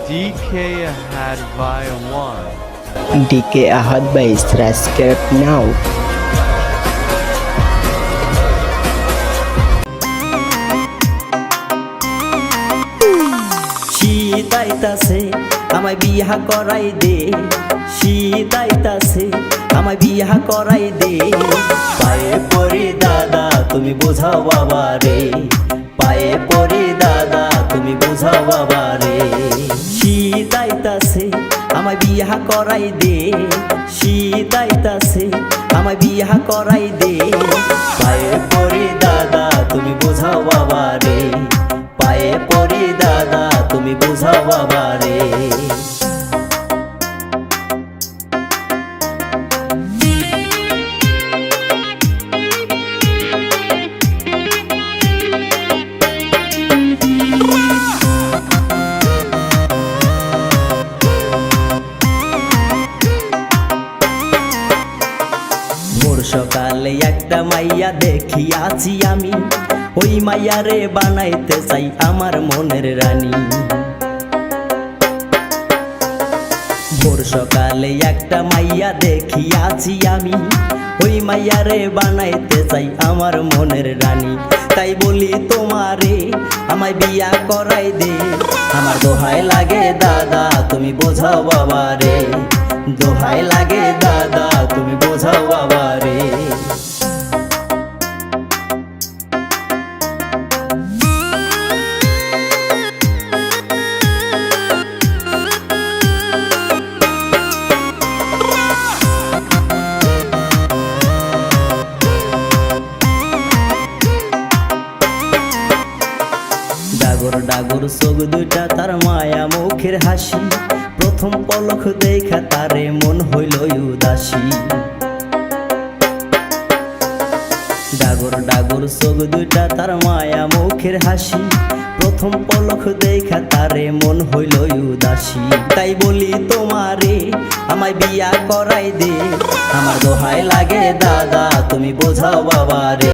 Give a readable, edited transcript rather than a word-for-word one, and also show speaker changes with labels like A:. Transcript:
A: DK Ahad by 1.
B: DK Ahad by subscribe now.
C: শীতাইতাছে আমায় বিয়া করাই দে, শীতাইতাছে আমায় বিয়া করাই দে। পায়ে পড়ি দাদা তুমি বোঝাও বাবা রে, পায়ে পড়ি দাদা তুমি বোঝাও বাবা রে। শীতাইতাছে আমায় বিয়া করাই দে, শীতাইতাছে আমায় বিয়া করাই দে। পায়ে পড়ি দাদা তুমি বোঝাও বাবা রে, পায়ে পড়ি দাদা তুমি বোঝাও বাবা রে। ভোর সকালে একটা মাইয়া দেখিয়াছি আমি, ওই মাইয়ারে বানাইতে চাই আমার মনের রানী। ভোর সকালে একটা মাইয়া দেখিয়াছি আমি, ওই মাইয়ারে বানাইতে চাই আমার মনের রানী। তাই বলি তোমারে আমায় বিয়া করাই দে, আমার দোহাই লাগে দাদা তুমি বোঝাও বাবা রে, দোহাই লাগে দাদা তুমি বোঝাও বাবা রে। ডাগর ডাগর চোখ দুইটা তার মায়া মুখের হাসি, প্রথম পলক দেখা তারে মন হইল উদাসী। ডাগর ডাগর চোখ দুইটা তার মায়া মুখের হাসি, প্রথম পলক দেখা তারে মন হইল উদাসী। তাই বলি তোমারে আমায় বিয়া করাই দে, আমার দোহাই লাগে দাদা তুমি বোঝাও বাবা রে।